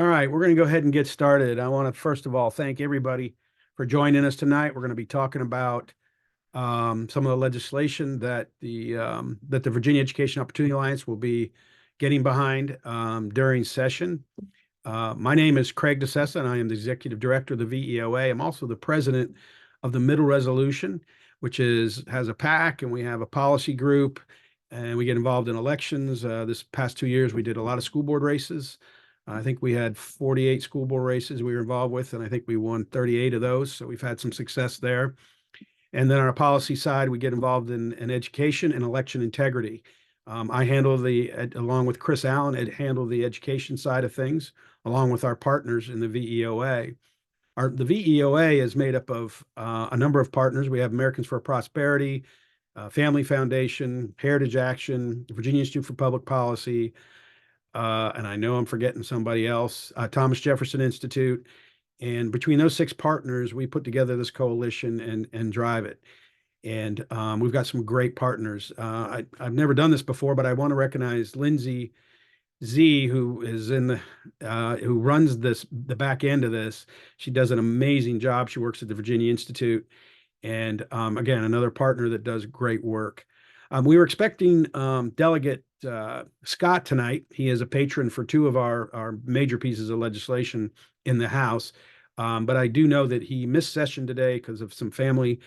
All right, we're going to go ahead and get started. I want to first of all thank everybody for joining us tonight. We're going to be talking about some of the legislation that the Virginia Education Opportunity Alliance will be getting behind during session. My name is Craig DeSessa, and I am the Executive Director of the VEOA. I'm also the President of the Middle Resolution, which has a PAC, and we have a policy group, and we get involved in elections. This past 2 years, we did a lot of school board races. I think we had 48 school board races we were involved with, and I think we won 38 of those. So we've had some success there. And then on our policy side, we get involved in education and election integrity. I handle along with Chris Allen, handle the education side of things, along with our partners in the VEOA. The VEOA is made up of a number of partners. We have Americans for Prosperity, Family Foundation, Heritage Action, Virginia Institute for Public Policy, and I know I'm forgetting somebody else, Thomas Jefferson Institute. And between those 6 partners, we put together this coalition and drive it. And we've got some great partners. I've never done this before, but I want to recognize Lindsay Z, who is who runs the back end of this. She does an amazing job. She works at the Virginia Institute, and again, another partner that does great work. We were expecting Delegate Scott tonight. He is a patron for 2 of our major pieces of legislation in the House. But I do know that he missed session today because of some family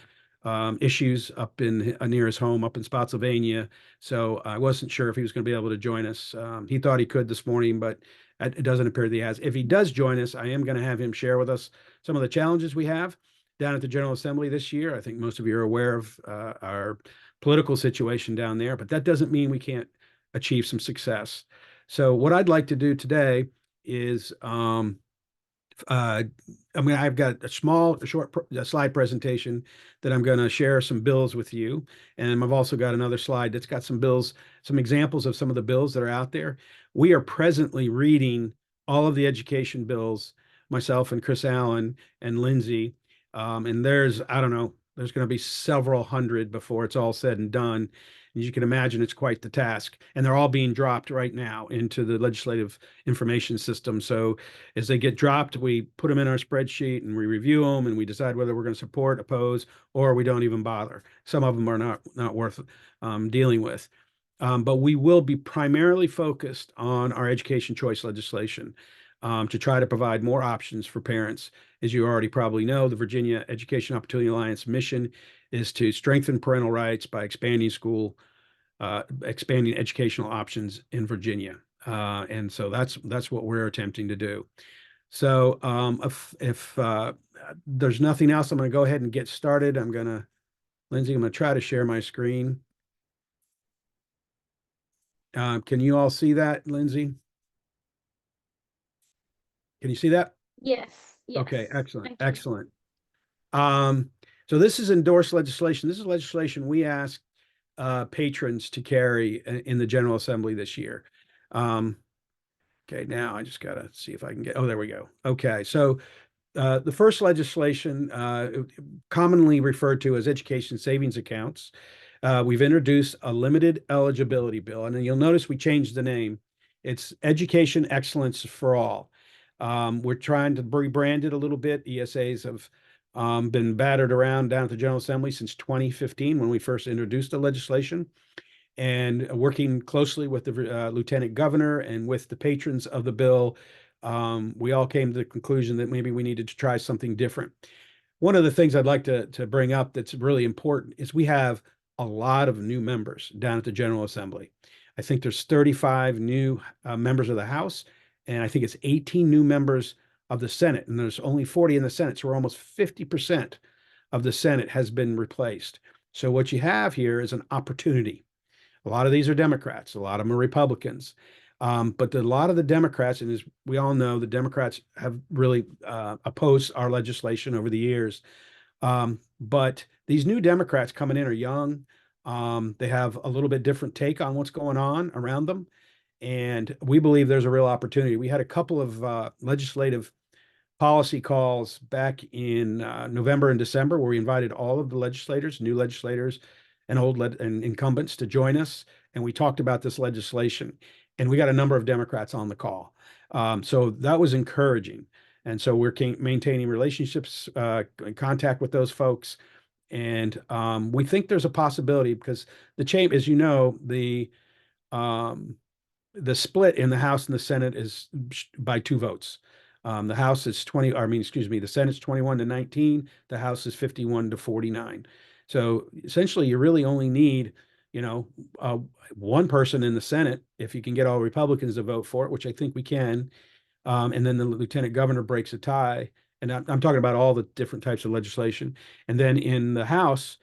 issues up near his home up in Spotsylvania. So I wasn't sure if he was going to be able to join us. He thought he could this morning, but it doesn't appear that he has. If he does join us, I am going to have him share with us some of the challenges we have down at the General Assembly this year. I think most of you are aware of our political situation down there, but that doesn't mean we can't achieve some success. So what I'd like to do today is I've got a short slide presentation that I'm going to share some bills with you. And I've also got another slide that's got some bills, some examples of some of the bills that are out there. We are presently reading all of the education bills, myself and Chris Allen and Lindsay. And I don't know, there's going to be several hundred before it's all said and done. As you can imagine, it's quite the task. And they're all being dropped right now into the legislative information system. So as they get dropped, we put them in our spreadsheet and we review them and we decide whether we're going to support, oppose, or we don't even bother. Some of them are not worth dealing with. But we will be primarily focused on our education choice legislation to try to provide more options for parents. As you already probably know, the Virginia Education Opportunity Alliance mission is to strengthen parental rights by expanding educational options in Virginia. And so that's what we're attempting to do. So if there's nothing else, I'm going to go ahead and get started. Lindsay, I'm going to try to share my screen. Can you all see that, Lindsay? Can you see that? Yes. Okay, excellent, excellent. So this is endorsed legislation. This is legislation we asked patrons to carry in the General Assembly this year. Okay, now I just got to see if I can there we go. Okay, so the first legislation, commonly referred to as education savings accounts, we've introduced a limited eligibility bill. And then you'll notice we changed the name. It's Education Excellence for All. We're trying to rebrand it a little bit. ESAs have been battered around down at the General Assembly since 2015 when we first introduced the legislation. And working closely with the Lieutenant Governor and with the patrons of the bill, we all came to the conclusion that maybe we needed to try something different. One of the things I'd like to bring up that's really important is we have a lot of new members down at the General Assembly. I think there's 35 new members of the House, and I think it's 18 new members of the Senate, and there's only 40 in the Senate, so we're almost 50% of the Senate has been replaced. So what you have here is an opportunity. A lot of these are Democrats, a lot of them are Republicans. But a lot of the Democrats, and as we all know, the Democrats have really opposed our legislation over the years. But these new Democrats coming in are young. They have a little bit different take on what's going on around them. And we believe there's a real opportunity. We had a couple of legislative policy calls back in November and December where we invited all of the legislators, new legislators, and and incumbents to join us. And we talked about this legislation. And we got a number of Democrats on the call. So that was encouraging. And so we're maintaining relationships, in contact with those folks. And we think there's a possibility because the chamber, as you know, um, the split in the House and the Senate is by 2 votes. The House is 20, I mean, excuse me, the Senate's 21-19, the House is 51-49. So essentially, you really only need, you know, uh, one person in the Senate if you can get all Republicans to vote for it, which I think we can. And then the lieutenant governor breaks a tie. And I'm talking about all the different types of legislation. And then in the House,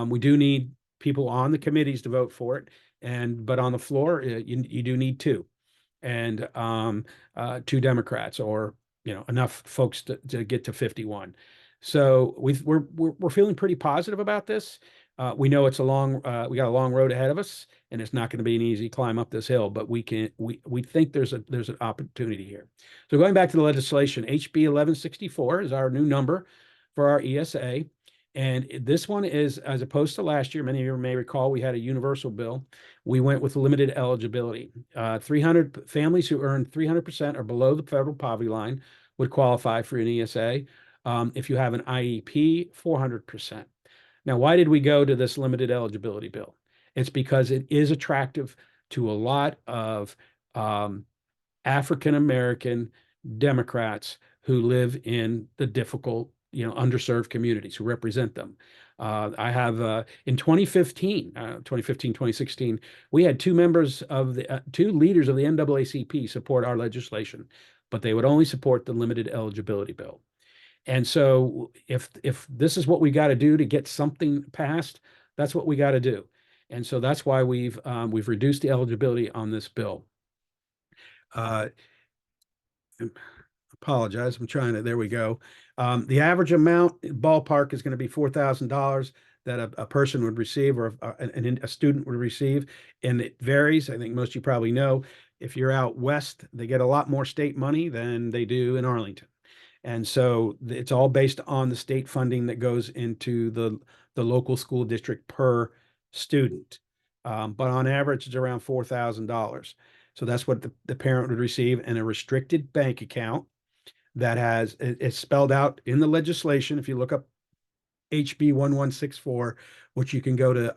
we do need people on the committees to vote for it. But on the floor, you do need two, and two Democrats, or enough folks to get to 51. So we're feeling pretty positive about this. We know we got a long road ahead of us, and it's not going to be an easy climb up this hill, but we think there's an opportunity here. So going back to the legislation, HB 1164 is our new number for our ESA. And this one is, as opposed to last year, many of you may recall, we had a universal bill. We went with limited eligibility. 300 families who earn 300% or below the federal poverty line would qualify for an ESA. If you have an IEP, 400%. Now, why did we go to this limited eligibility bill? It's because it is attractive to a lot of African American Democrats who live in the difficult, underserved communities, who represent them. I have in 2016, we had two leaders of the NAACP support our legislation, but they would only support the limited eligibility bill. And so if this is what we got to do to get something passed, that's what we got to do. And so that's why we've reduced the eligibility on this bill. Uh, Apologize. There we go. The average amount ballpark is going to be $4,000 that a person would receive, or a student would receive. And it varies. I think most of you probably know, if you're out west, they get a lot more state money than they do in Arlington. And so it's all based on the state funding that goes into the local school district per student. But on average, it's around $4,000. So that's what the parent would receive in a restricted bank account that it's spelled out in the legislation. If you look up HB 1164, which you can go to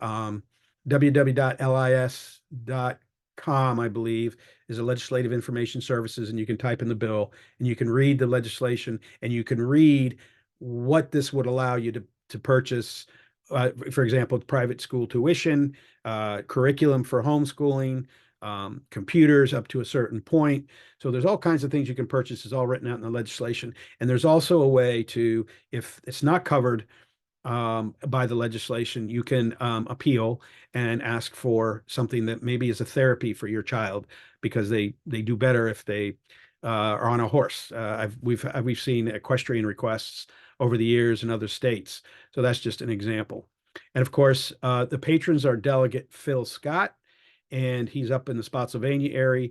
www.lis.com, I believe, is a legislative information services, and you can type in the bill and you can read the legislation, and you can read what this would allow you to purchase. For example, private school tuition, curriculum for homeschooling, computers up to a certain point. So there's all kinds of things you can purchase. It's all written out in the legislation. And there's also a way to, if it's not covered by the legislation, you can appeal and ask for something that maybe is a therapy for your child, because they do better if they are on a horse. We've seen equestrian requests over the years in other states. So that's just an example. And of course, the patrons are Delegate Phil Scott, and he's up in the Spotsylvania area,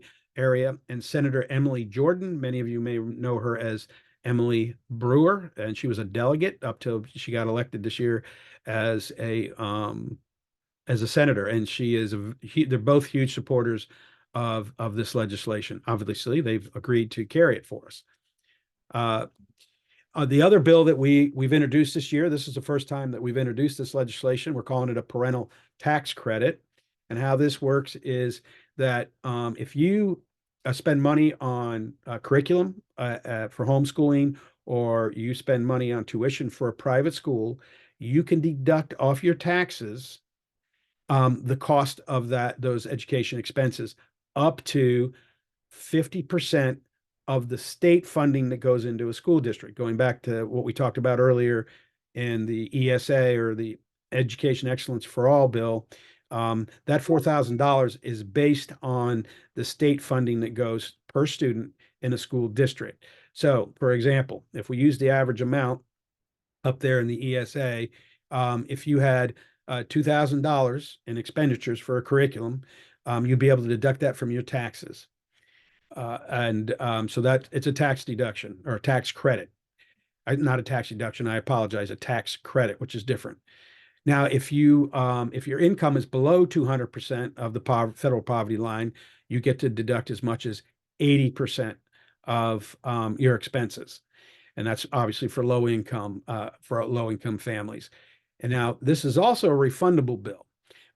and Senator Emily Jordan. Many of you may know her as Emily Brewer, and she was a delegate up till she got elected this year as a senator. And they're both huge supporters of this legislation. Obviously, they've agreed to carry it for us. The other bill that we've introduced this year, this is the first time that we've introduced this legislation. We're calling it a parental tax credit. And how this works is that if you spend money on curriculum for homeschooling, or you spend money on tuition for a private school, you can deduct off your taxes the cost of those education expenses, up to 50% of the state funding that goes into a school district. Going back to what we talked about earlier in the ESA, or the Education Excellence for All bill, that $4,000 is based on the state funding that goes per student in a school district. So, for example, if we use the average amount up there in the ESA, if you had $2,000 in expenditures for a curriculum, you'd be able to deduct that from your taxes. So that it's a tax deduction, or a tax credit. Not a tax deduction, I apologize, a tax credit, which is different. Now, if your income is below 200% of the federal poverty line, you get to deduct as much as 80% of your expenses. And that's obviously for low income families. And now this is also a refundable bill,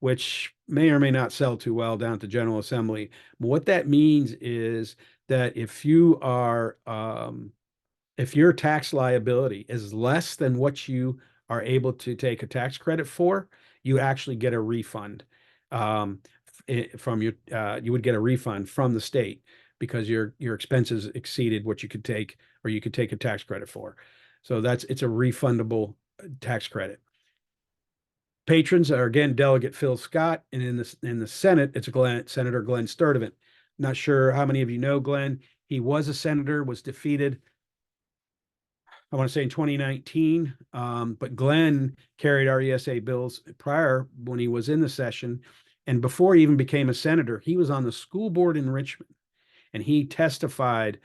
which may or may not sell too well down to General Assembly. But what that means is that if your tax liability is less than what you are able to take a tax credit for, you actually get a refund from you would get a refund from the state because your expenses exceeded what you could take or you could take a tax credit for. So it's a refundable tax credit. Patrons are again Delegate Phil Scott, and in the Senate, it's Senator Glenn Sturtevant. Not sure how many of you know Glenn. He was a senator, was defeated I want to say in 2019. But Glenn carried our ESA bills prior when he was in the session. And before he even became a senator, he was on the school board in Richmond and he testified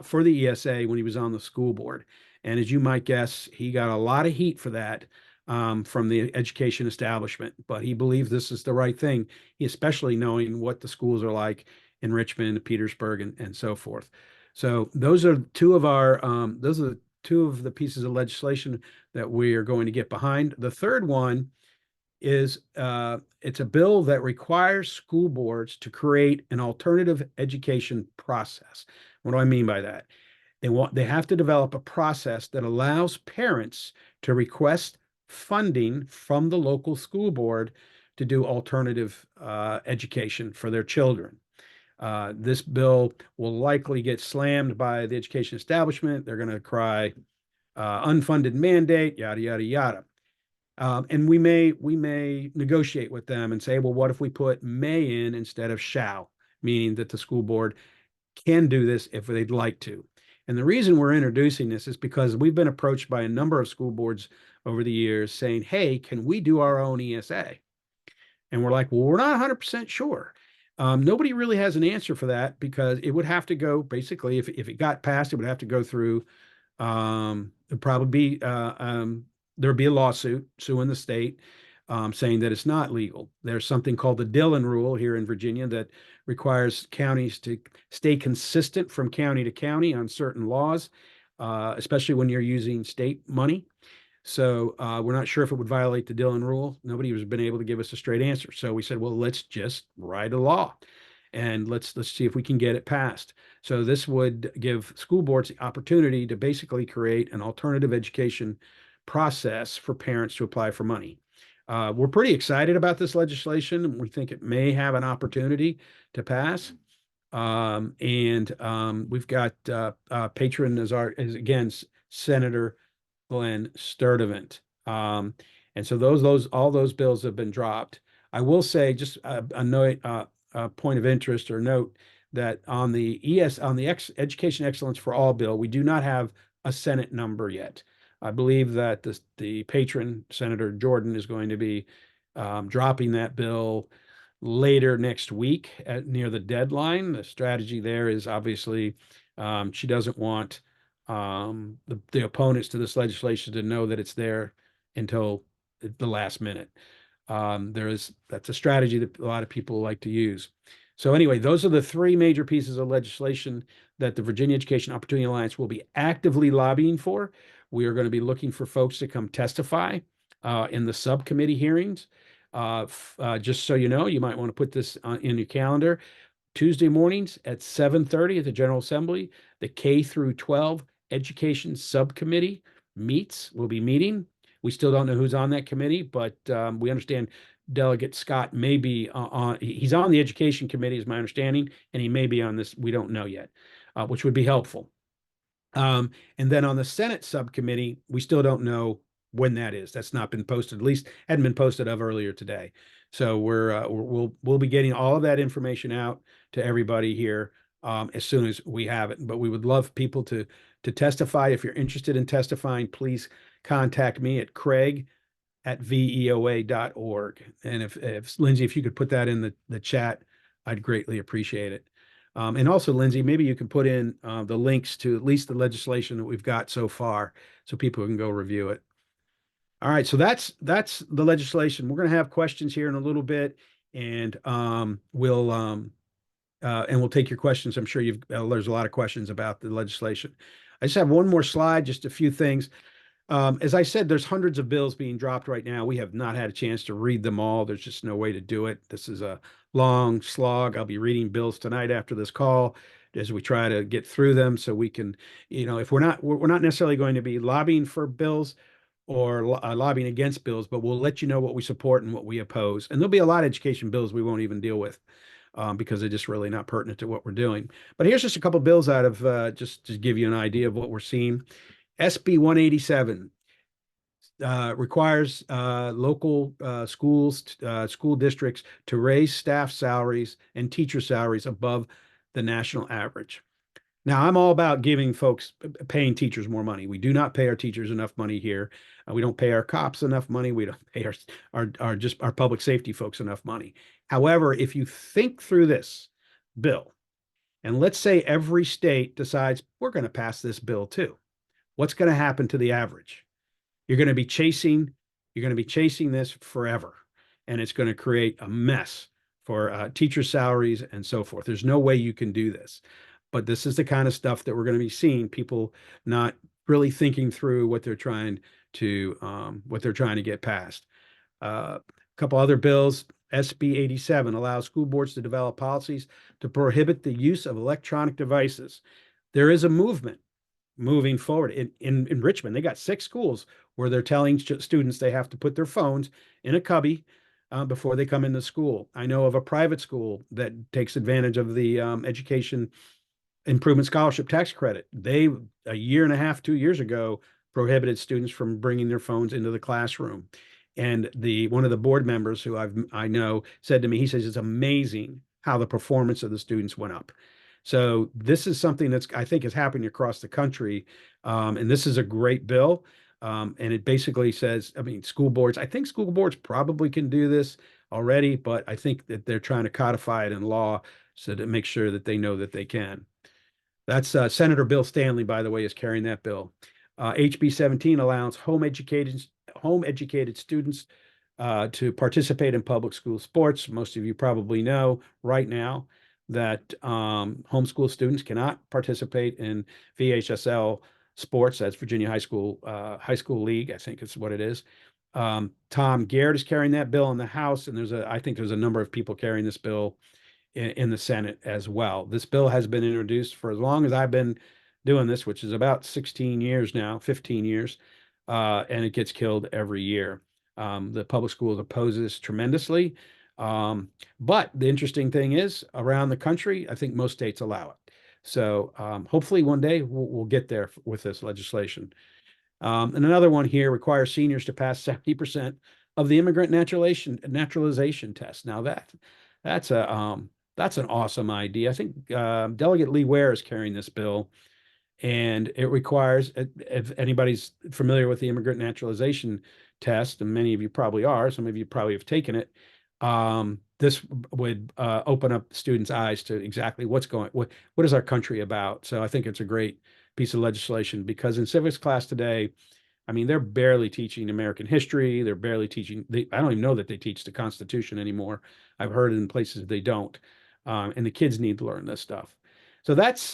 for the ESA when he was on the school board. And as you might guess, he got a lot of heat for that from the education establishment, but he believes this is the right thing, especially knowing what the schools are like in Richmond, Petersburg, and so forth. So those are two of the pieces of legislation that we are going to get behind. The third one is it's a bill that requires school boards to create an alternative education process. What do I mean by that? They have to develop a process that allows parents to request funding from the local school board to do alternative education for their children. This bill will likely get slammed by the education establishment. They're going to cry unfunded mandate, yada, yada, yada. And we may negotiate with them and say, well, what if we put may in instead of shall, meaning that the school board can do this if they'd like to. And the reason we're introducing this is because we've been approached by a number of school boards over the years saying, hey, can we do our own ESA? And we're like, well, we're not 100% sure. Nobody really has an answer for that because it would have to go, basically, if it got passed, it would have to go through, it'd probably be, there'd be a lawsuit suing the state saying that it's not legal. There's something called the Dillon Rule here in Virginia that requires counties to stay consistent from county to county on certain laws, especially when you're using state money. So we're not sure if it would violate the Dillon Rule. Nobody has been able to give us a straight answer. So we said, well, let's just write a law and let's see if we can get it passed. So this would give school boards the opportunity to basically create an alternative education process for parents to apply for money. We're pretty excited about this legislation. We think it may have an opportunity to pass. We've got patron as again, Senator Glenn Sturtevant. And so all those bills have been dropped. I will say just a note, a point of interest or note that on the Education Excellence for All bill, we do not have a Senate number yet. I believe that the patron, Senator Jordan, is going to be dropping that bill later next week near the deadline. The strategy there is obviously she doesn't want the opponents to this legislation to know that it's there until the last minute. That's a strategy that a lot of people like to use. So anyway, those are the three major pieces of legislation that the Virginia Education Opportunity Alliance will be actively lobbying for. We are going to be looking for folks to come testify in the subcommittee hearings. Just so you know, you might want to put this in your calendar. Tuesday mornings at 7:30 at the General Assembly, the K through 12 Education Subcommittee will be meeting. We still don't know who's on that committee, but we understand Delegate Scott may be he's on the Education Committee, is my understanding, and he may be on this. We don't know yet, which would be helpful. And then on the Senate subcommittee, we still don't know when that is. That's not been posted, at least hadn't been posted of earlier today. So we'll be getting all of that information out to everybody here as soon as we have it. But we would love people to testify. If you're interested in testifying, please contact me at craig@veoa.org. And if Lindsay, if you could put that in the chat, I'd greatly appreciate it. And also, Lindsay, maybe you can put in the links to at least the legislation that we've got so far so people can go review it. All right, so that's the legislation. We're going to have questions here in a little bit, and we'll and we'll take your questions. I'm sure there's a lot of questions about the legislation. I just have one more slide, just a few things. As I said, there's hundreds of bills being dropped right now. We have not had a chance to read them all. There's just no way to do it. This is a long slog. I'll be reading bills tonight after this call as we try to get through them so we can, if we're not necessarily going to be lobbying for bills or lobbying against bills, but we'll let you know what we support and what we oppose. And there'll be a lot of education bills we won't even deal with because they're just really not pertinent to what we're doing. But here's just a couple bills out of just to give you an idea of what we're seeing. SB 187 requires local school districts to raise staff salaries and teacher salaries above the national average. Now, I'm all about paying teachers more money. We do not pay our teachers enough money here. We don't pay our cops enough money. We don't pay our public safety folks enough money. However, if you think through this bill, and let's say every state decides we're going to pass this bill too, what's going to happen to the average? You're going to be chasing this forever, and it's going to create a mess for teacher salaries and so forth. There's no way you can do this. But this is the kind of stuff that we're going to be seeing, people not really thinking through what they're trying to get passed. A couple other bills. SB 87 allows school boards to develop policies to prohibit the use of electronic devices. There is a movement moving forward. In Richmond, they got 6 schools where they're telling students they have to put their phones in a cubby before they come into school. I know of a private school that takes advantage of the Education Improvement Scholarship Tax Credit. They, a year and a half, 2 years ago, prohibited students from bringing their phones into the classroom. And one of the board members who I know said to me, he says, it's amazing how the performance of the students went up. So this is something that's, I think, is happening across the country. And this is a great bill. And it basically says, I think school boards probably can do this already, but I think that they're trying to codify it in law so to make sure that they know that they can. That's Senator Bill Stanley, by the way, is carrying that bill. HB 17 allows home educated students to participate in public school sports. Most of you probably know right now that homeschool students cannot participate in VHSL sports. That's Virginia High School League, I think is what it is. Tom Garrett is carrying that bill in the House, and I think there's a number of people carrying this bill in the Senate as well. This bill has been introduced for as long as I've been doing this, which is about 16 years now, 15 years, and it gets killed every year. The public schools oppose this tremendously. But the interesting thing is, around the country, I think most states allow it. So hopefully one day we'll get there with this legislation. And another one here requires seniors to pass 70% of the immigrant naturalization test. Now that's an awesome idea. I think Delegate Lee Ware is carrying this bill, and it requires, if anybody's familiar with the immigrant naturalization test, and many of you probably are, some of you probably have taken it, this would open up students' eyes to exactly what is our country about. So I think it's a great piece of legislation, because in civics class today, they're barely teaching American history. They're barely teaching. I don't even know that they teach the Constitution anymore. I've heard in places they don't, and the kids need to learn this stuff. So that's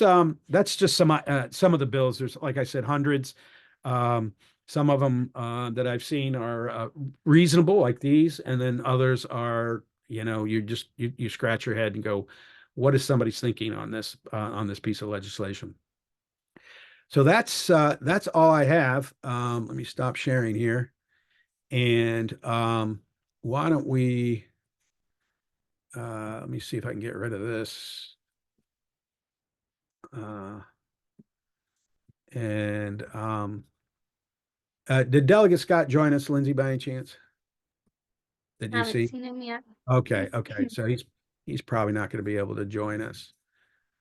just some of the bills. There's, like I said, hundreds. Some of them that I've seen are reasonable, like these, and then others are, you scratch your head and go, what is somebody's thinking on this piece of legislation? So that's all I have. Let me stop sharing here, and why don't we? Let me see if I can get rid of this. And did Delegate Scott join us, Lindsay, by any chance? Did you see? Haven't seen him yet. Okay. So he's probably not going to be able to join us.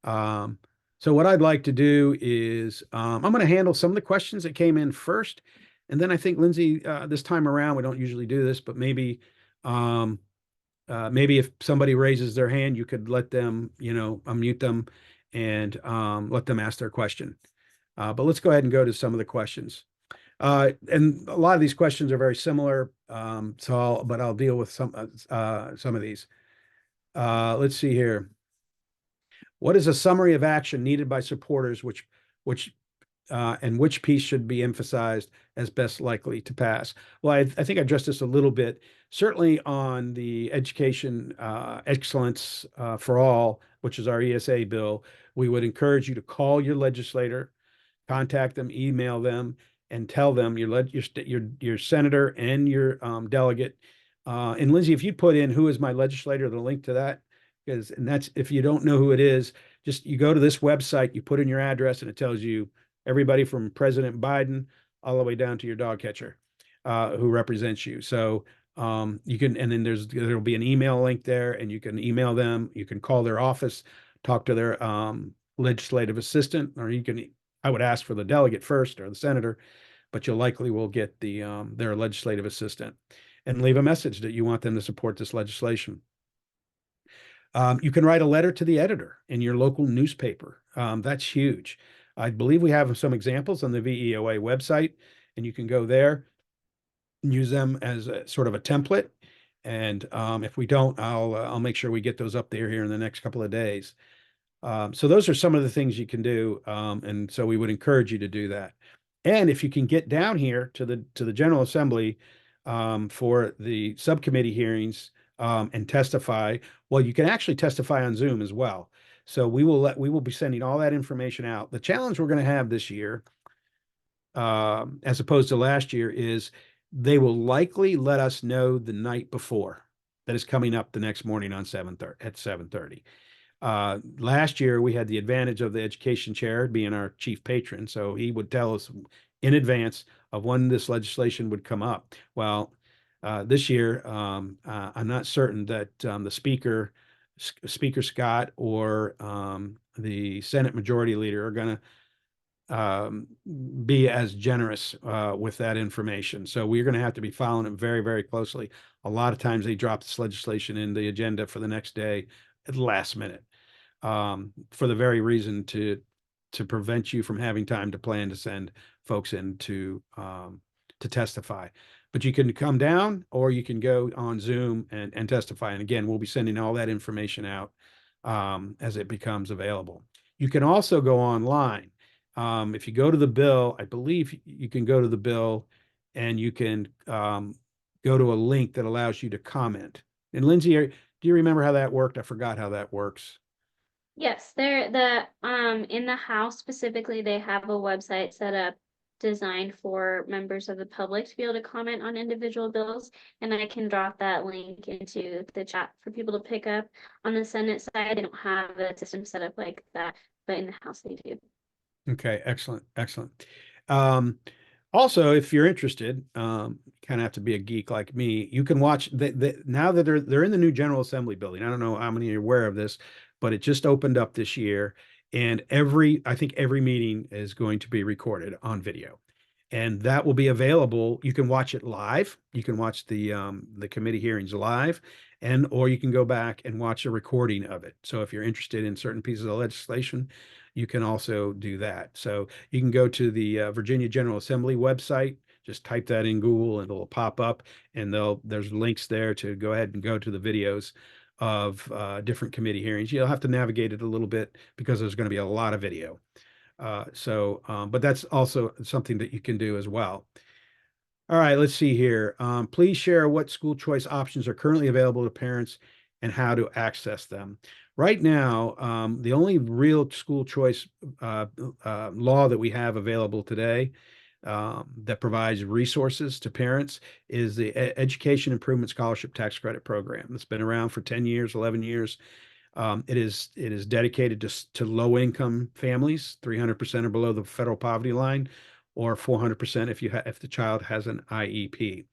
So what I'd like to do is I'm going to handle some of the questions that came in first, and then I think, Lindsay, this time around, we don't usually do this, but maybe if somebody raises their hand, you could let them, unmute them and let them ask their question. But let's go ahead and go to some of the questions. And a lot of these questions are very similar, but I'll deal with some of these. Let's see here. What is a summary of action needed by supporters, which and which piece should be emphasized as best likely to pass? Well, I think I addressed this a little bit. Certainly on the education excellence for all, which is our ESA bill, we would encourage you to call your legislator, contact them, email them, and tell them your senator and your delegate. And Lindsay, if you put in who is my legislator, the link to that, because and that's if you don't know who it is, just you go to this website, you put in your address, and it tells you everybody from President Biden all the way down to your dog catcher who represents you. So you can, and then there'll be an email link there, and you can email them. You can call their office, talk to their legislative assistant, or you can. I would ask for the delegate first or the senator, but you'll likely will get their legislative assistant, and leave a message that you want them to support this legislation. You can write a letter to the editor in your local newspaper. That's huge. I believe we have some examples on the VEOA website, and you can go there and use them as a sort of a template. And if we don't, I'll make sure we get those up there here in the next couple of days. So those are some of the things you can do, and so we would encourage you to do that. And if you can get down here to the General Assembly for the subcommittee hearings and testify, well, you can actually testify on Zoom as well. So we will be sending all that information out. The challenge we're going to have this year, as opposed to last year, is they will likely let us know the night before that is coming up the next morning on 7:30. Last year, we had the advantage of the education chair being our chief patron, so he would tell us in advance of when this legislation would come up. Well, this year, I'm not certain that the Speaker Scott, or the Senate Majority Leader are going to be as generous with that information. So we're going to have to be following it very, very closely. A lot of times they drop this legislation in the agenda for the next day at the last minute, for the very reason to prevent you from having time to plan to send folks in to testify. But you can come down, or you can go on Zoom and testify. And again, we'll be sending all that information out as it becomes available. You can also go online. If you go to the bill, I believe you can go to the bill, and you can go to a link that allows you to comment. And Lindsay, do you remember how that worked? I forgot how that works. Yes, in the House specifically, they have a website set up designed for members of the public to be able to comment on individual bills, and I can drop that link into the chat for people to pick up. On the Senate side, they don't have a system set up like that, but in the House they do. Okay, excellent, excellent. Also, if you're interested, kind of have to be a geek like me. You can watch now that they're in the new General Assembly building. I don't know how many are aware of this, but it just opened up this year, and I think every meeting is going to be recorded on video, and that will be available. You can watch it live. You can watch the committee hearings live, or you can go back and watch a recording of it. So if you're interested in certain pieces of legislation, you can also do that. So you can go to the Virginia General Assembly website, just type that in Google, and it'll pop up, and there's links there to go ahead and go to the videos of different committee hearings. You'll have to navigate it a little bit because there's going to be a lot of video. But that's also something that you can do as well. All right, let's see here. Please share what school choice options are currently available to parents and how to access them. Right now, the only real school choice law that we have available today that provides resources to parents is the Education Improvement Scholarship Tax Credit Program. It's been around for 10 years, 11 years. It is dedicated to low income families, 300% or below the federal poverty line, or 400% if the child has an IEP.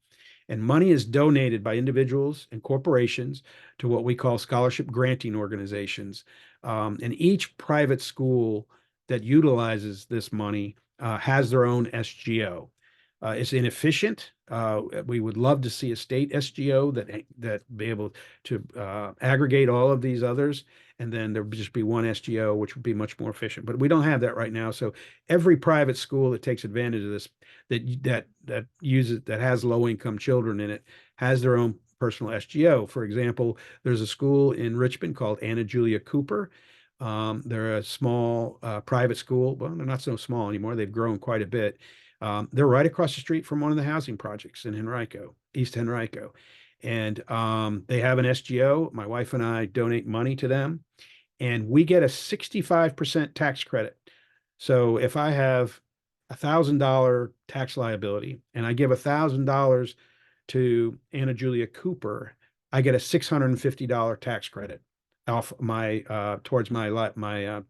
And money is donated by individuals and corporations to what we call scholarship granting organizations. And each private school that utilizes this money has their own SGO. It's inefficient. We would love to see a state SGO that be able to aggregate all of these others, and then there would just be one SGO, which would be much more efficient. But we don't have that right now. So every private school that takes advantage of this, that has low income children in it, has their own personal SGO. For example, there's a school in Richmond called Anna Julia Cooper. They're a small private school. Well, they're not so small anymore. They've grown quite a bit. They're right across the street from one of the housing projects in Henrico, East Henrico. And they have an SGO. My wife and I donate money to them, and we get a 65% tax credit. So if I have $1,000 tax liability and I give $1,000 to Anna Julia Cooper, I get a $650 tax credit off my towards my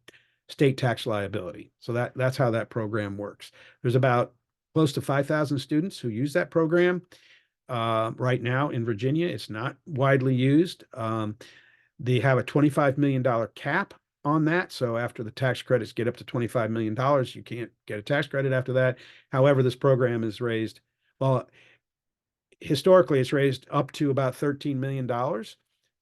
state tax liability. So that's how that program works. There's about close to 5,000 students who use that program right now in Virginia. It's not widely used. They have a $25 million cap on that. So after the tax credits get up to $25 million, you can't get a tax credit after that. However, this program is raised, well, historically, it's raised up to about $13 million.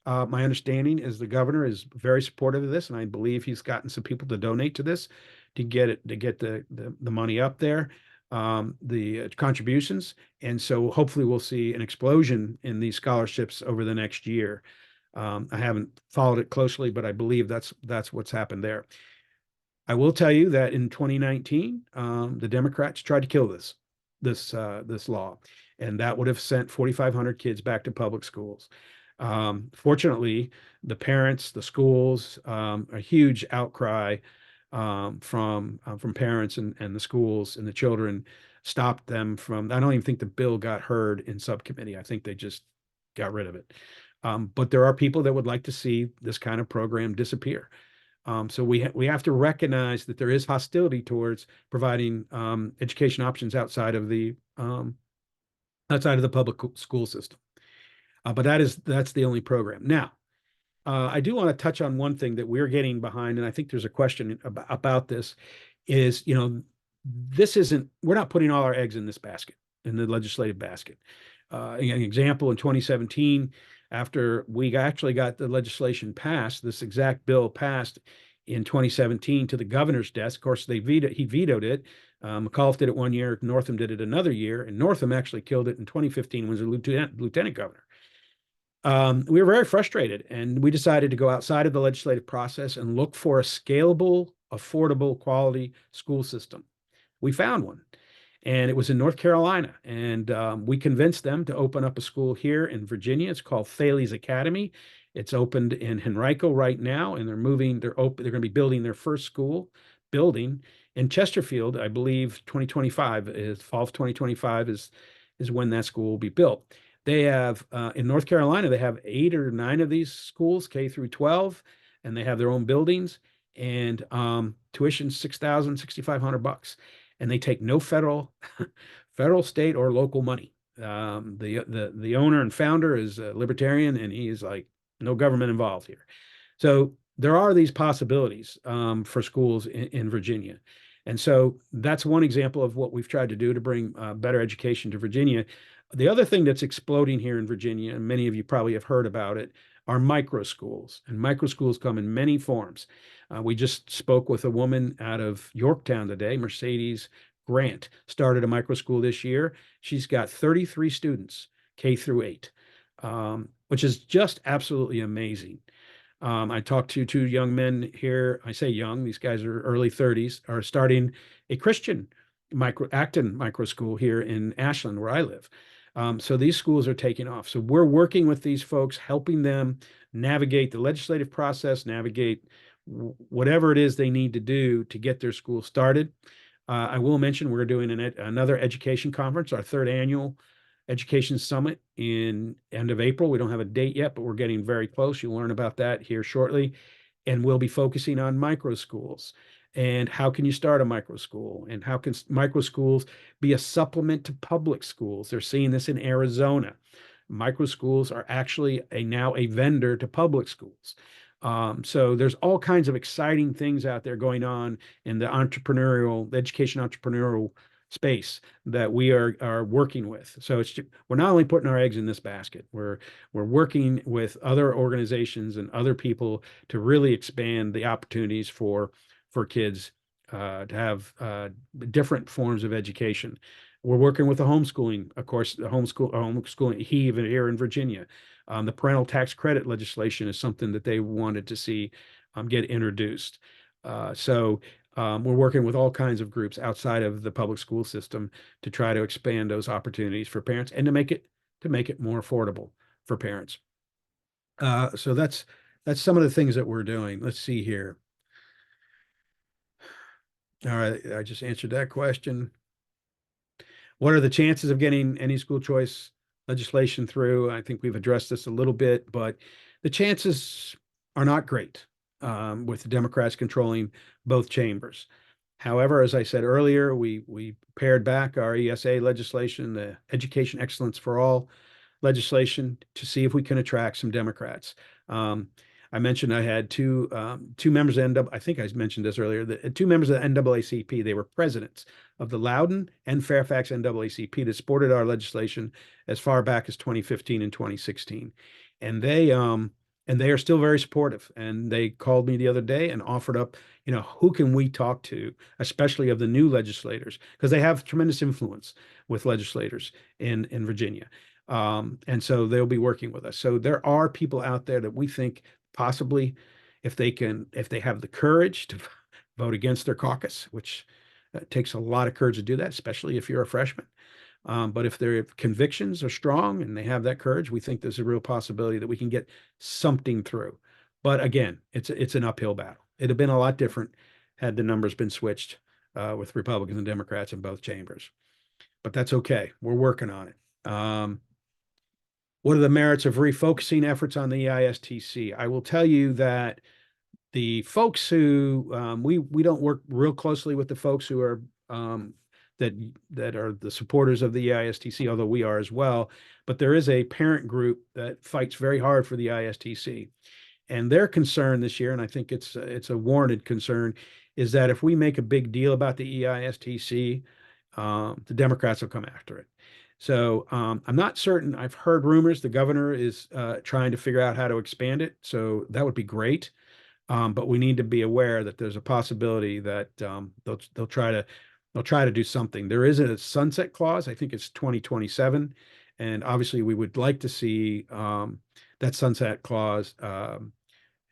My understanding is the governor is very supportive of this, and I believe he's gotten some people to donate to this to get the money up there, the contributions. And so hopefully we'll see an explosion in these scholarships over the next year. I haven't followed it closely, but I believe that's what's happened there. I will tell you that in 2019, the Democrats tried to kill this law, and that would have sent 4,500 kids back to public schools. Fortunately, the parents, the schools, a huge outcry from parents and the schools and the children stopped them from. I don't even think the bill got heard in subcommittee. I think they just got rid of it. But there are people that would like to see this kind of program disappear. So we have to recognize that there is hostility towards providing education options outside of the public school system. But that's the only program. Now, I do want to touch on one thing that we're getting behind, and I think there's a question about this, is, we're not putting all our eggs in this basket, in the legislative basket. An example, in 2017, after we actually got the legislation passed, this exact bill passed in 2017 to the governor's desk. Of course, he vetoed it. McAuliffe did it one year, Northam did it another year, and Northam actually killed it in 2015 when he was a lieutenant governor. We were very frustrated, and we decided to go outside of the legislative process and look for a scalable, affordable, quality school system. We found one, and it was in North Carolina. And we convinced them to open up a school here in Virginia. It's called Thales Academy. It's opened in Henrico right now, and they're going to be building their first school building in Chesterfield. I believe 2025 is fall of 2025 is when that school will be built. They have in North Carolina, they have 8 or 9 of these schools, K through 12, and they have their own buildings, and tuition $6,500, and they take no federal, state, or local money. The owner and founder is a libertarian, and he's like, no government involved here. So there are these possibilities for schools in Virginia. And so that's one example of what we've tried to do to bring better education to Virginia. The other thing that's exploding here in Virginia, and many of you probably have heard about it, are micro schools. And micro schools come in many forms. We just spoke with a woman out of Yorktown today, Mercedes Grant, started a micro school this year. She's got 33 students, K through 8, which is just absolutely amazing. I talked to 2 young men here. I say young, these guys are early 30s, are starting a Christian Acton micro school here in Ashland, where I live. So these schools are taking off. So we're working with these folks, helping them navigate the legislative process, navigate whatever it is they need to do to get their school started. I will mention we're doing another education conference, our 3rd annual education summit in end of April. We don't have a date yet, but we're getting very close. You'll learn about that here shortly. And we'll be focusing on micro schools and how can you start a micro school, and how can micro schools be a supplement to public schools. They're seeing this in Arizona. Micro schools are actually now a vendor to public schools. So there's all kinds of exciting things out there going on in the education entrepreneurial space that we are working with. So we're not only putting our eggs in this basket, we're working with other organizations and other people to really expand the opportunities for kids to have different forms of education. We're working with the homeschooling, of course, the homeschooling heave here in Virginia. The parental tax credit legislation is something that they wanted to see get introduced. We're working with all kinds of groups outside of the public school system to try to expand those opportunities for parents and to make it more affordable for parents. So that's some of the things that we're doing. Let's see here. All right, I just answered that question. What are the chances of getting any school choice legislation through? I think we've addressed this a little bit, but the chances are not great with the Democrats controlling both chambers. However, as I said earlier, we pared back our ESA legislation, the Education Excellence for All legislation, to see if we can attract some Democrats. I mentioned I had two members of NAACP. I think I mentioned this earlier. The two members of the NAACP. They were presidents of the Loudoun and Fairfax NAACP that supported our legislation as far back as 2015 and 2016, and they are still very supportive. And they called me the other day and offered up, who can we talk to, especially of the new legislators, because they have tremendous influence with legislators in Virginia. And so they'll be working with us. So there are people out there that we think possibly, if they have the courage to vote against their caucus, which takes a lot of courage to do that, especially if you're a freshman. But if their convictions are strong and they have that courage, we think there's a real possibility that we can get something through. But again, it's an uphill battle. It'd have been a lot different had the numbers been switched with Republicans and Democrats in both chambers. But that's okay. We're working on it. What are the merits of refocusing efforts on the EISTC? I will tell you that the folks who we don't work real closely with the folks who are that are the supporters of the EISTC, although we are as well. But there is a parent group that fights very hard for the EISTC, and their concern this year, and I think it's a warranted concern, is that if we make a big deal about the EISTC, the Democrats will come after it. So I'm not certain. I've heard rumors the governor is trying to figure out how to expand it. So that would be great. But we need to be aware that there's a possibility that they'll try to do something. There is a sunset clause. I think it's 2027, and obviously we would like to see that sunset clause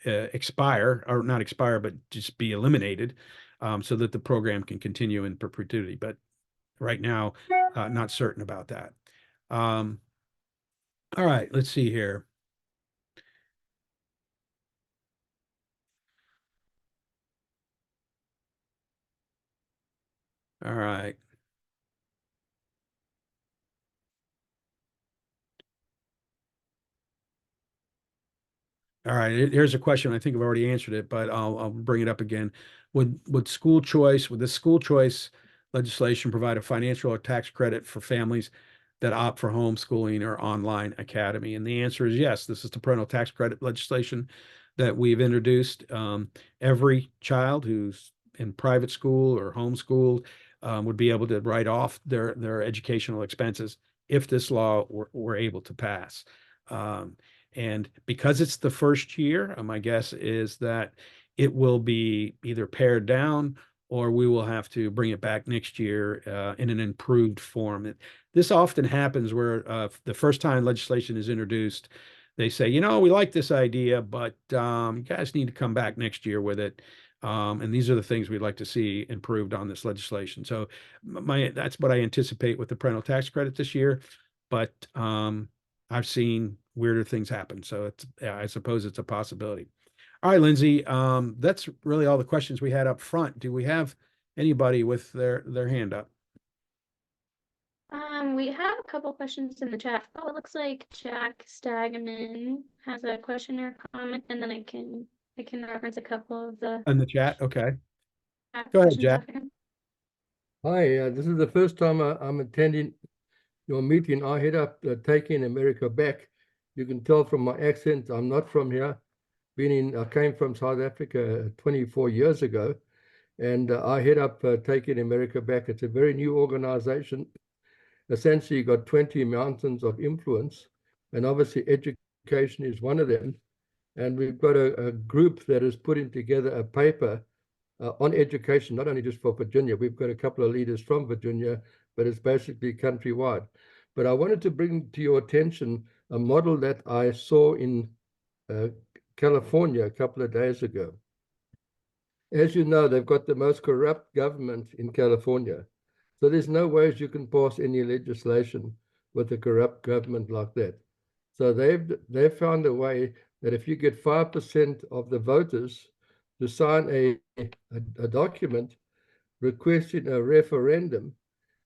expire, or not expire, but just be eliminated, so that the program can continue in perpetuity. But right now, not certain about that. All right, let's see here. All right. All right, here's a question. I think I've already answered it, but I'll bring it up again. Would the school choice legislation provide a financial or tax credit for families that opt for homeschooling or online academy? And the answer is yes. This is the parental tax credit legislation that we've introduced. Every child who's in private school or homeschooled would be able to write off their educational expenses if this law were able to pass. And because it's the first year, my guess is that it will be either pared down or we will have to bring it back next year in an improved form. This often happens where the first time legislation is introduced, they say, we like this idea, but you guys need to come back next year with it. And these are the things we'd like to see improved on this legislation. So that's what I anticipate with the parental tax credit this year. But I've seen weirder things happen. So I suppose it's a possibility. All right, Lindsay, that's really all the questions we had up front. Do we have anybody with their hand up? We have a couple questions in the chat. Oh, it looks like Jack Stagman has a question or comment, and then I can reference a couple of the In the chat? Okay. chat Go ahead, questions Jack. after him. Hi, this is the first time I'm attending your meeting. I head up Taking America Back. You can tell from my accent, I'm not from here. I came from South Africa 24 years ago, and I head up Taking America Back. It's a very new organization. Essentially, you've got 20 mountains of influence, and obviously education is one of them. And we've got a group that is putting together a paper on education, not only just for Virginia. We've got a couple of leaders from Virginia, but it's basically countrywide. But I wanted to bring to your attention a model that I saw in California a couple of days ago. as you know, they've got the most corrupt government in California. So there's no ways you can pass any legislation with a corrupt government like that. So they've found a way that if you get 5% of the voters to sign a document requesting a referendum,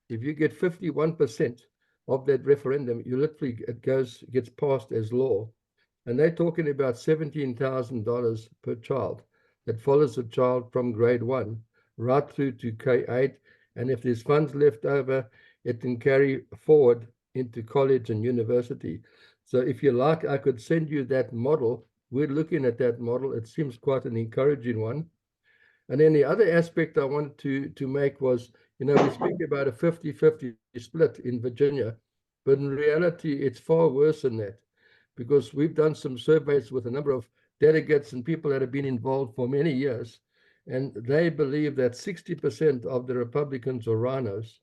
if you get 51% of that referendum, you literally gets passed as law. And they're talking about $17,000 per child that follows a child from grade 1 right through to K8. And if there's funds left over, it can carry forward into college and university. So if you like, I could send you that model. We're looking at that model. It seems quite an encouraging one. And then the other aspect I wanted to make was, we speak about a 50-50 split in Virginia, but in reality, it's far worse than that, because we've done some surveys with a number of delegates and people that have been involved for many years, and they believe that 60% of the Republicans are rhinos,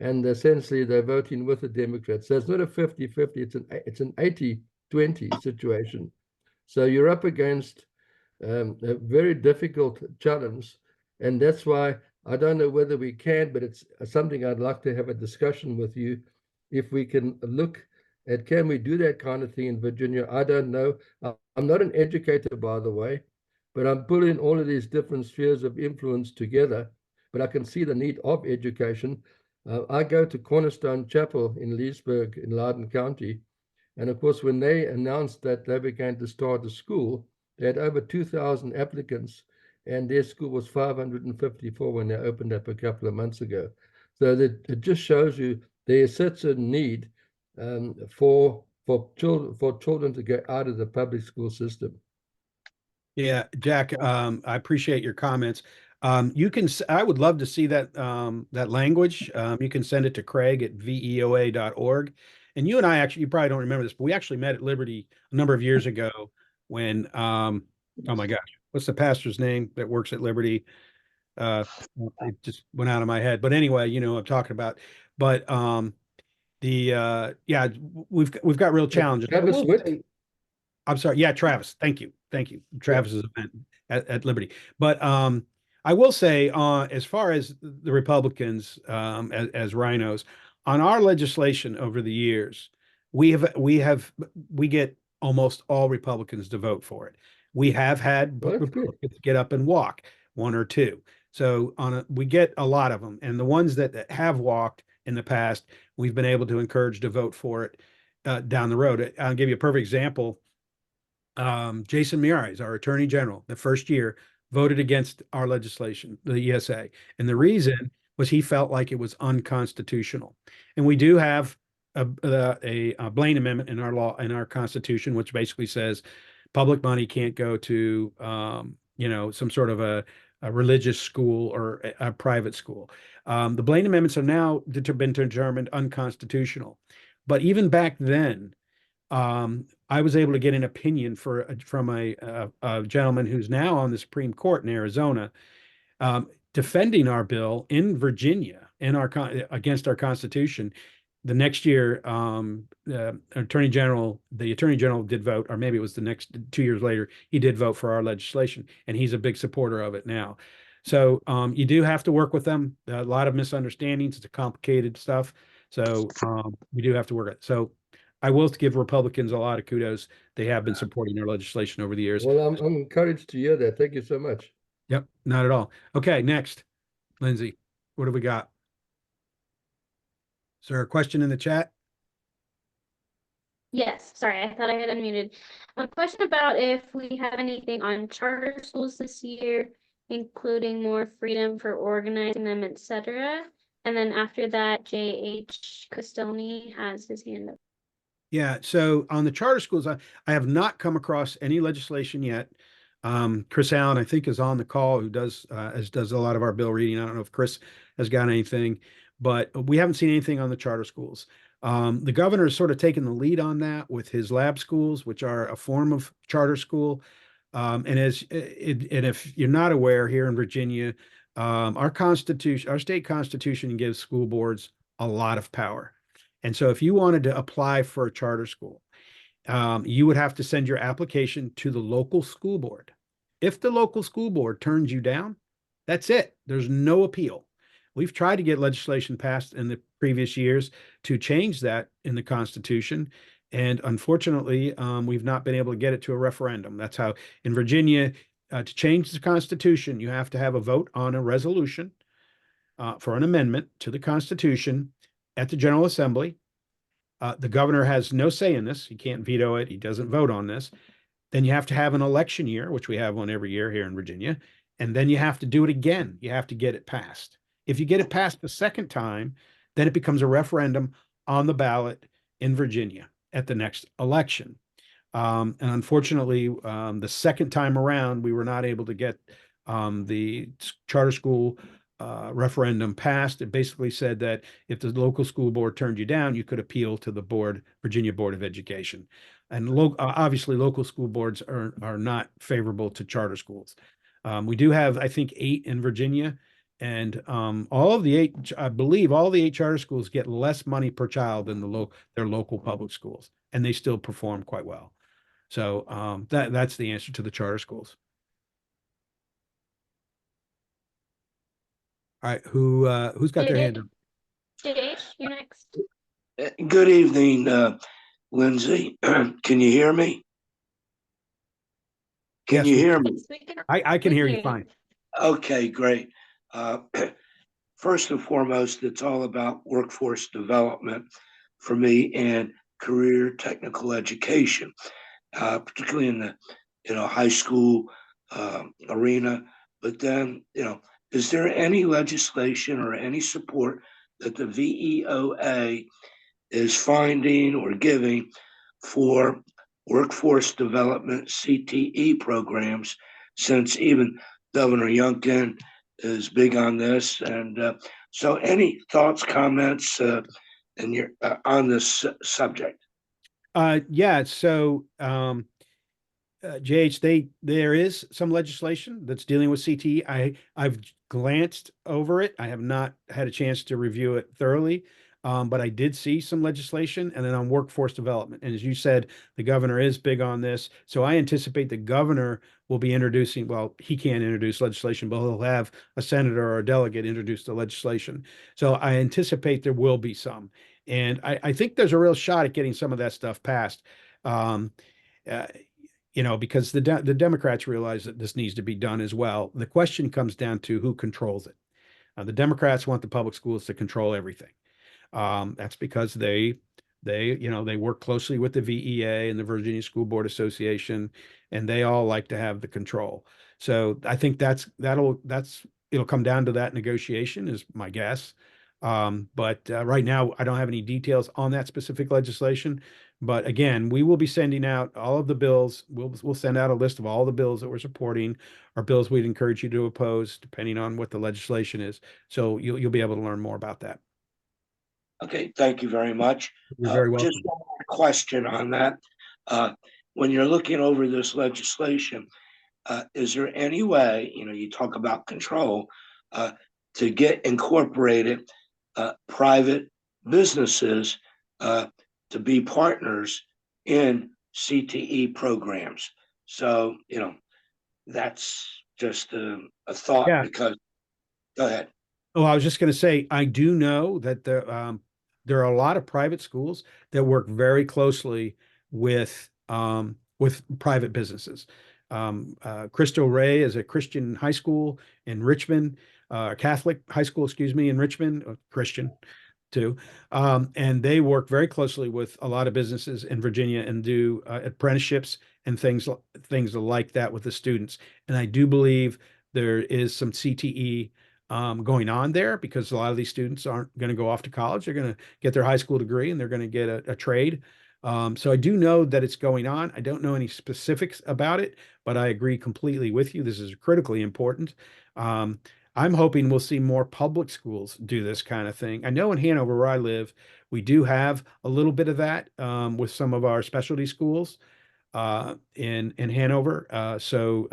and essentially they're voting with the Democrats. So it's not a 50-50, it's an 80-20 situation. So you're up against a very difficult challenge. And that's why I don't know whether we can, but it's something I'd like to have a discussion with you. If we can look at, can we do that kind of thing in Virginia? I don't know. I'm not an educator, by the way, but I'm pulling all of these different spheres of influence together. But I can see the need of education. I go to Cornerstone Chapel in Leesburg in Loudoun County. And of course, when they announced that they began to start a school, they had over 2,000 applicants, and their school was 554 when they opened up a couple of months ago. So that it just shows you there is such a need for children to get out of the public school system. Yeah, Jack, I appreciate your comments. I would love to see that language. You can send it to Craig at veoa.org. And you and I actually, you probably don't remember this, but we actually met at Liberty a number of years ago when, oh my gosh, what's the pastor's name that works at Liberty? It just went out of my head. But anyway, I'm talking about. But yeah, we've got real challenges. Travis Witt? I'm sorry. Yeah, Travis. Thank you. Thank you. Travis's event at Liberty. But I will say, as far as the Republicans as rhinos, on our legislation over the years, we get almost all Republicans to vote for it. We have had Republicans get up and walk, one or two. So we get a lot of them, and the ones that have walked in the past, we've been able to encourage to vote for it down the road. I'll give you a perfect example. Jason Miyares, our attorney general, the first year voted against our legislation, the ESA. And the reason was he felt like it was unconstitutional. And we do have a Blaine Amendment in our law, in our Constitution, which basically says public money can't go to, some sort of a religious school or a private school. The Blaine Amendments have now been determined unconstitutional. But even back then, I was able to get an opinion from a gentleman who's now on the Supreme Court in Arizona, defending our bill in Virginia against our Constitution. The next year, the Attorney General did vote, or maybe it was the next 2 years later, he did vote for our legislation, and he's a big supporter of it now. So you do have to work with them. A lot of misunderstandings. It's a complicated stuff. So we do have to work it. So I will give Republicans a lot of kudos. They have been supporting our legislation over the years. Well, I'm encouraged to hear that. Thank you so much. Yep, not at all. Okay, next, Lindsay, what have we got? Is there a question in the chat? Yes, sorry, I thought I had unmuted. A question about if we have anything on charter schools this year, including more freedom for organizing them, etc. And then after that, J.H. Costoni has his hand up. Yeah, so on the charter schools, I have not come across any legislation yet. Chris Allen, I think, is on the call, who does a lot of our bill reading. I don't know if Chris has got anything, but we haven't seen anything on the charter schools. The governor has sort of taken the lead on that with his lab schools, which are a form of charter school. And if you're not aware, here in Virginia, our state constitution gives school boards a lot of power. And so if you wanted to apply for a charter school, you would have to send your application to the local school board. If the local school board turns you down, that's it. There's no appeal. We've tried to get legislation passed in the previous years to change that in the Constitution. And unfortunately, we've not been able to get it to a referendum. That's how in Virginia, to change the Constitution, you have to have a vote on a resolution for an amendment to the Constitution at the General Assembly. The governor has no say in this. He can't veto it. He doesn't vote on this. Then you have to have an election year, which we have one every year here in Virginia. And then you have to do it again. You have to get it passed. If you get it passed the second time, then it becomes a referendum on the ballot in Virginia at the next election. And unfortunately, the second time around, we were not able to get the charter school referendum passed. It basically said that if the local school board turned you down, you could appeal to the board, Virginia Board of Education. And obviously, local school boards are not favorable to charter schools. We do have, I think, 8 in Virginia, and all of the 8, I believe, all the 8 charter schools get less money per child than their local public schools, and they still perform quite well. So that's the answer to the charter schools. All right, who's got their hand up? JH, you're next. Good evening, Lindsay. Can you hear me? Can Yes, you hear me? Yes, we can- I can we hear can you fine. Okay, great. First and foremost, it's all about workforce development for me and career technical education, particularly in the high school arena. But then, is there any legislation or any support that the VEOA is finding or giving for workforce development CTE programs, since even Governor Youngkin is big on this? And so any thoughts, comments on this subject? Yeah, so JH, there is some legislation that's dealing with CTE. I've glanced over it. I have not had a chance to review it thoroughly, but I did see some legislation, and then on workforce development. And as you said, the governor is big on this. So I anticipate the governor will be introducing, well, he can't introduce legislation, but he'll have a senator or a delegate introduce the legislation. So I anticipate there will be some. And I think there's a real shot at getting some of that stuff passed. Uh, because the Democrats realize that this needs to be done as well. The question comes down to who controls it. The Democrats want the public schools to control everything. That's because they work closely with the VEA and the Virginia School Board Association, and they all like to have the control. So I think it'll come down to that negotiation, is my guess. But right now, I don't have any details on that specific legislation. But again, we will be sending out all of the bills. We'll send out a list of all the bills that we're supporting, or bills we'd encourage you to oppose, depending on what the legislation is. So you'll be able to learn more about that. Okay, thank you very much. You're very welcome. Just one more question on that. When you're looking over this legislation, is there any way, you talk about control, to get incorporated private businesses to be partners in CTE programs? So, that's just a thought. Yeah. Because, go ahead. Oh, I was just going to say, I do know that there are a lot of private schools that work very closely with private businesses. Cristo Rey is a Christian high school in Richmond, Catholic high school, excuse me, in Richmond, Christian too. And they work very closely with a lot of businesses in Virginia and do apprenticeships and things like that with the students. And I do believe there is some CTE going on there, because a lot of these students aren't going to go off to college. They're going to get their high school degree and they're going to get a trade. So I do know that it's going on. I don't know any specifics about it, but I agree completely with you. This is critically important. I'm hoping we'll see more public schools do this kind of thing. I know in Hanover, where I live, we do have a little bit of that with some of our specialty schools in Hanover. So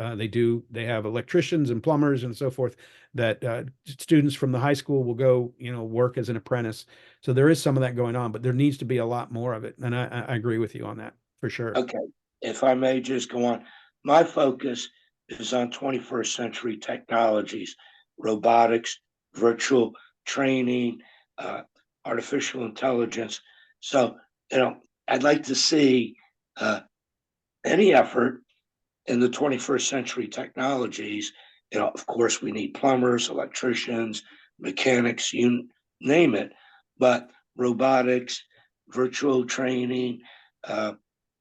they have electricians and plumbers and so forth that students from the high school will go, work as an apprentice. So there is some of that going on, but there needs to be a lot more of it. And I agree with you on that for sure. Okay, if I may just go on, my focus is on 21st century technologies, robotics, virtual training, artificial intelligence. So, I'd like to see any effort in the 21st century technologies. Of course, we need plumbers, electricians, mechanics, you name it, but robotics, virtual training,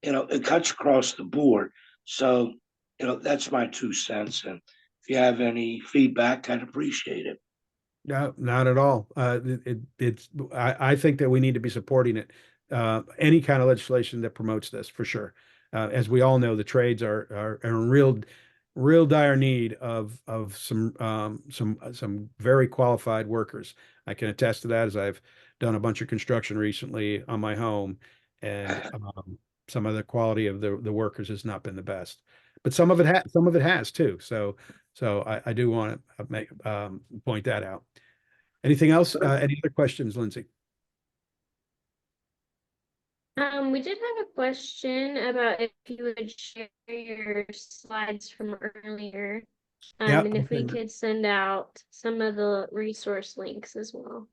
it cuts across the board. So, that's my 2 cents. And if you have any feedback, I'd appreciate it. No, not at all. I think that we need to be supporting it. Any kind of legislation that promotes this, for sure. As we all know, the trades are in real dire need of some very qualified workers. I can attest to that, as I've done a bunch of construction recently on my home, and some of the quality of the workers has not been the best. But some of it has too. So I do want to make point that out. Anything else? Any other questions, Lindsay? We did have a question about if you would share your slides from earlier. Yeah, And if we okay. could send out some of the resource links as well.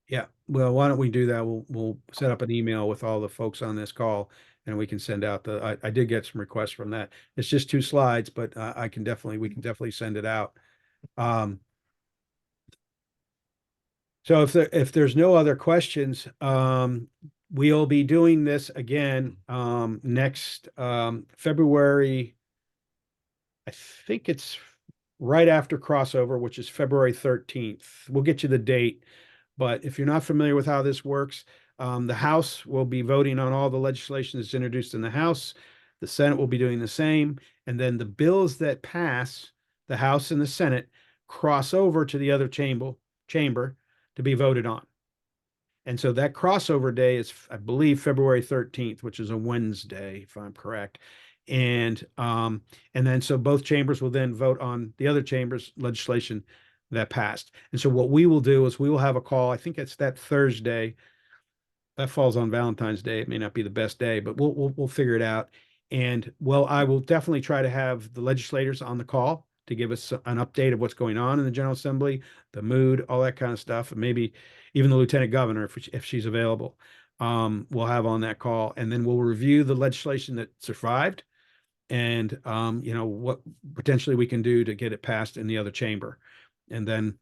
Yeah. Well, why don't we do that? We'll set up an email with all the folks on this call, and we can send out I did get some requests from that. It's just 2 slides, but we can definitely send it out. So if there's no other questions, we'll be doing this again next February. I think it's right after crossover, which is February 13th. We'll get you the date, but if you're not familiar with how this works, the House will be voting on all the legislation that's introduced in the House. The Senate will be doing the same, and then the bills that pass the House and the Senate cross over to the other chamber to be voted on. And so that crossover day is, I believe, February 13th, which is a Wednesday, if I'm correct. And then so both chambers will then vote on the other chamber's legislation that passed. And so what we will do is we will have a call. I think it's that Thursday. That falls on Valentine's Day. It may not be the best day, but we'll figure it out. And well, I will definitely try to have the legislators on the call to give us an update of what's going on in the General Assembly, the mood, all that kind of stuff, and maybe even the Lieutenant Governor if she's available. We'll have on that call, and then we'll review the legislation that survived, and what potentially we can do to get it passed in the other chamber. And then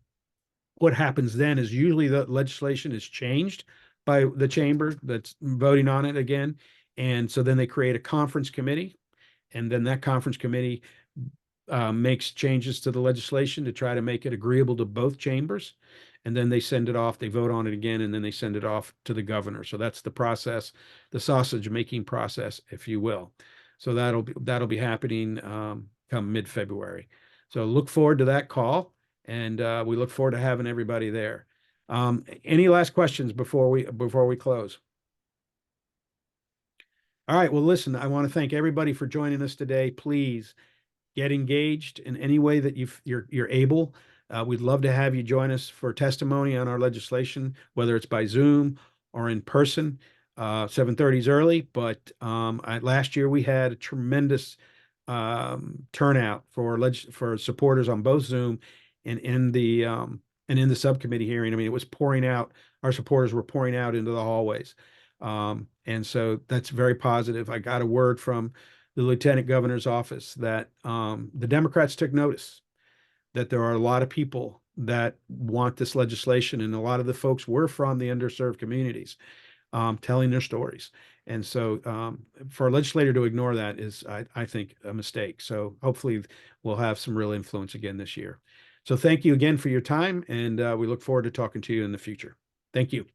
what happens then is usually the legislation is changed by the chamber that's voting on it again. And so then they create a conference committee, and then that conference committee makes changes to the legislation to try to make it agreeable to both chambers. And then they send it off, they vote on it again, and then they send it off to the governor. So that's the process, the sausage making process, if you will. So that'll be happening come mid-February. So look forward to that call, and we look forward to having everybody there. Any last questions before we close? All right. Well, listen, I want to thank everybody for joining us today. Please get engaged in any way that you're able. We'd love to have you join us for testimony on our legislation, whether it's by Zoom or in person. 7:30 is early, but last year we had a tremendous turnout for supporters on both Zoom and in the subcommittee hearing. I mean, it was pouring out. Our supporters were pouring out into the hallways, and so that's very positive. I got a word from the Lieutenant Governor's office that the Democrats took notice that there are a lot of people that want this legislation, and a lot of the folks were from the underserved communities, telling their stories. And so for a legislator to ignore that is, I think, a mistake. So hopefully we'll have some real influence again this year. So thank you again for your time, and we look forward to talking to you in the future. Thank you.